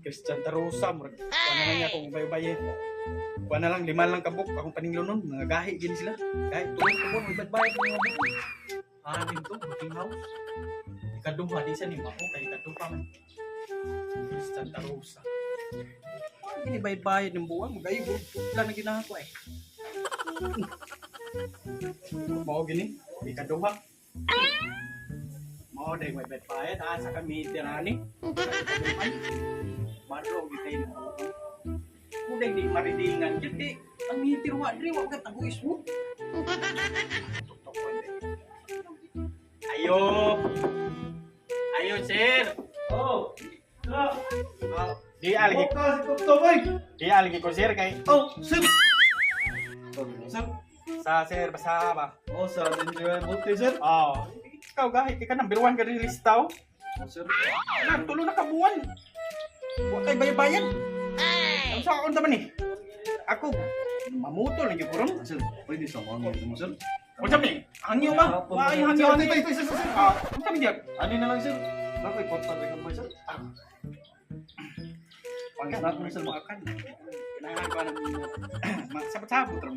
Christian Tarosa, murag kuha na lang niya kung bayo-bayo. Kuha na lang, 5 lang kabuk, akong paninglo nun, mga gahi gini sila. Gahi, tulong ko mo, ibad-bayad ng mga buk. Din to, booking house. Ikaduha, di sa ni Mako, kay ikaduha man. Christian Tarosa. Hindi bayad-bayad ng buwan, magayo, wala na ginako eh. Mao gini, ikaduha. Mao day may bayad, asa kami tirani. Marro gitay mo. Kuday di maridingan jadi ang mitir wa diri wa ka tago ismo. Ayo. Ayo sir. Oh. Di algi ko boy. Di algi ko sir kay. Oh, sir. Sir. Sa sir basa ba? Oh, sa enjoy buti sir. Oh. Ikaw gahi ka number 1 ka rin listaw. Oh, sir. Tulo na kabuan. Wa kay bayan. Ang sa akong taman eh. Ako, mamuto lang yung kurong. Sir, pwede sa mga mo sir. Kung sabi, hangyo ba? Ay, hangyo. Ito, sir. Ang sabi diyan. Ano na lang sir? Ako important rin mo sir. Pagkat mo sir maakan. Kailangan ko ng sabot-sabot rin.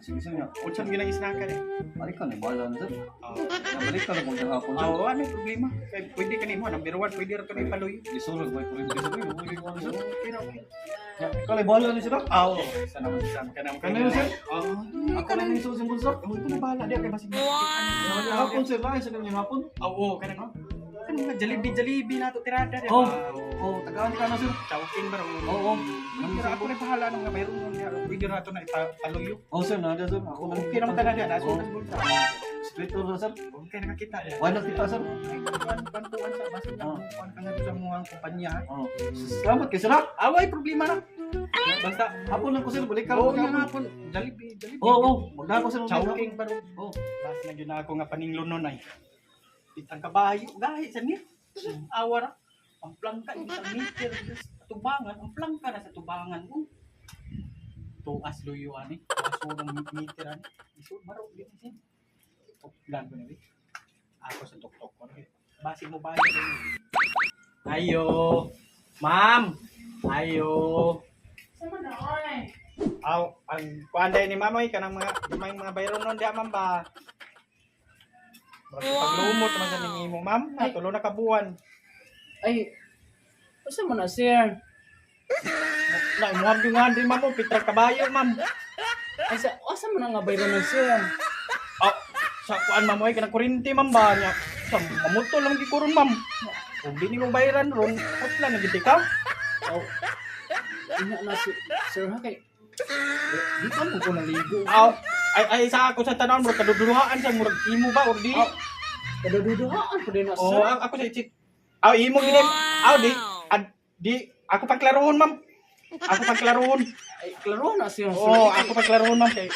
Sige sir nga. Kung sabi lang isnakan eh. Balik ka na, bahala na sir. Nabalik ka na kung hapon sir. Oo, ano yung problema? Pwede ka nimo, number 1, pwede rin ka na ipaluyo. Isurog ba yung kuryente sir? Pwede ko ano sir? Okay. Ikaw ay bahala na sir. Oo. Sana mo ka naman. Kanino sir? Oo. Ako na yung isurog simbol sir. Ako na bahala di ka basi. Hapon sir, lain sa kanyang hapon. Oo, kanang ano nga Jollibee na to tirada di Oh. ba? Oh, tagaan ka na sir. Chowking ba? Oo. Pero ako na bahala nung nga mayroon nung pwede na ito na ipaluyo. Oh sir, nada sir. Ako na. Okay naman ka na dyan. Aso na bulsa. Straight na sir. Okay na kakita dyan. Why not kita sir? Bantuan sa basta na kuhan ka nga sa mga kumpanya. Oh. Salamat kay sir ha. Away, problema na. Basta, Hapon lang ko sir, balik ka oo lang nga hapon. hapon. Jollibee. Oo, magdako sir. Chowking pa rin. Oh. Last na yun na ako nga paninglo nun ay. Pitang kabayo. Gahi sa niya. Awa na. Ang plangka, isang meter. Tubangan. Ang plangka na sa tubangan. Tuas luyo ani. Aso ng meter ani. Iso, maro. Dito siya. Plan ko na rin. Ako sa tok-tok ko. Basi mo ba yun? Ayo. Ma'am. Ayo. Sama na, oy. Aw, ang kuanday ni Mamoy kanang mga bayron nun diha ma'am ba. Paglumot naman sa ningi mo ma'am, tulo na kabuan. Ay, basta mo na, sir. Na imuham yung nga rin ma'am, pitag kabayo ma'am. Ay, asa mo na nga bayro na, sir? Ah, sa kuan Mamoy kanang kurinti ma'am ba niya. Sa mamuto lang gikuron ma'am. Kung di ni mo bayaran ron, utla na gid ka. Oh. Ina na, sir, ha, kay... Di ka mo ko naligo. Aw, ay sa ako sa tanan mo kaduduluhaan sa murag imo ba or di? Kadaduduhaan ko din na, Oo, sir. ako sa ichit. Aw, imo gid. Aw, di ako pagklarohon ma'am. Ako pagklarohon. Ay, klaro na, sir. Oo, ako pagklarohon ma'am kay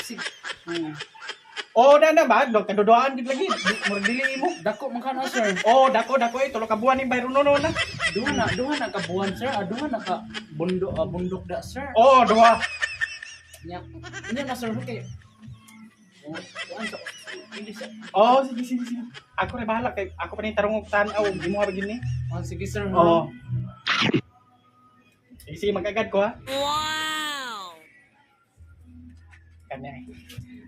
oh, na ba? Do kaduduhaan gid lagi. Murag dili imo. Dako man ka na, sir. Oh, dako tulo ka buwan ni bayron no na. Duha na kabuhan, sir. Duha na ka bundok da, sir. Oh, duha. Nya na, sir, kay... Oh, kuan sa... Hindi, sir. Oh, sige. Ako rin bahala kay ako pa ni tarong og tan-aw, di mo ba gini? Oh, sige, sir. Oo. Sige, magagad ko ha. Wow! Kanya eh.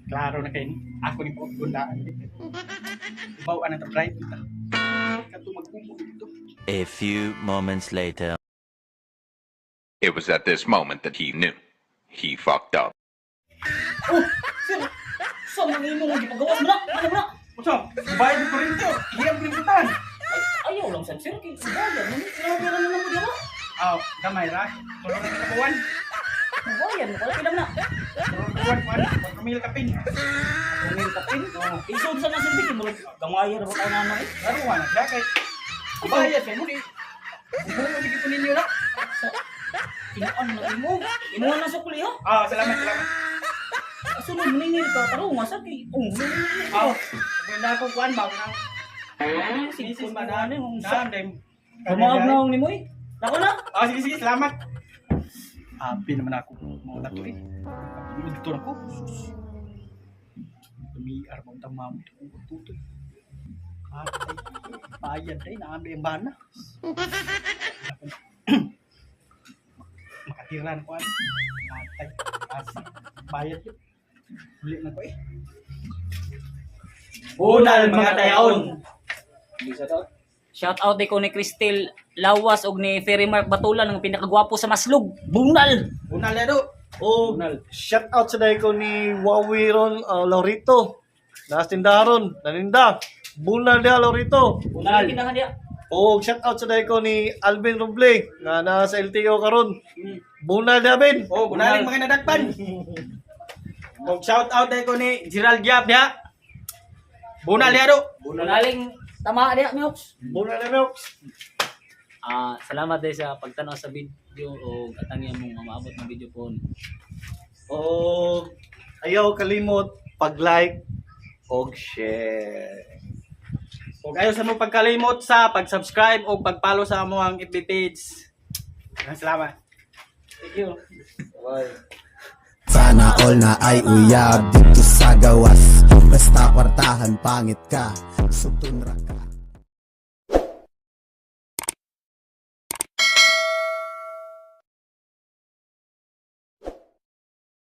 Klaro na kayo ni. Ako ni pagkundaan. Ibaw ang drive kita. Kato magkumo dito. A few moments later. It was at this moment that he knew. He fucked up. Oh, sir. Sa mga imo nga gipagawas mo na. Ano mo na? Oso, bayad ko rin ito. Hiyam pinagkitan. Ay, ayaw lang, sir. Kay bayan. Sinabi na lang mo dito. Oh, gamay ra. Tulong na kinabuan. Bayan, wala pinam na. Kuwan. Pagkamil kapin. Kumil kapin. Isod sa nasin bigyan mo lang. Gamaya na ba tayo na eh? Laruan. Siya kay. Bayad kay mo di. Buong mo dikit ninyo na. Kinuan na imo. Imo na sa kuli ha. Ah, salamat. Sunod maningil ka. Taro, masakit. Oh, wala ko kuwan ba nang Sinisip ba na yung sa dem. Tumawag na akong limoy. Nako na. Oh, sige, salamat. Happy naman ako mo na to eh. Dito na ko. Tumiar mo tama mo tutoy. Bayad ay naambi ang bana. Tiran ko ano. Matay. Kasi. Bayad yun. Huli na ko eh. Bunal mga dayaon. Bisa daw. Shout out ko ni Cristel Lawas og ni Ferry Mark Batulan ang pinakagwapo sa Maslog. Bunal. Bunal na do. O, shout out sa dahi ko ni Wawiron Laurito. Nas tindaron, naninda. Bunal dia Laurito. Bunal kinahang dia. O, shout out sa dahi ko ni Alvin Roble nga nasa LTO karon. Bunal dia Ben. Oh, bunaling mga nadagpan. Mag shout out day ko ni Gerald Giap dia. Bunal dia do. Bunaling tama dia Miox. Bunal dia Milks. Salamat din sa pagtanaw sa video o katangyan mong maabot ng video po. O, ayaw kalimot pag-like og share. Kung ayaw sa mo pagkalimot sa pag-subscribe o pag-follow sa among FB page. Salamat. Thank you. Bye. Sana all na ay uyab dito sa gawas. Basta kwartahan pangit ka, sutun ra ka.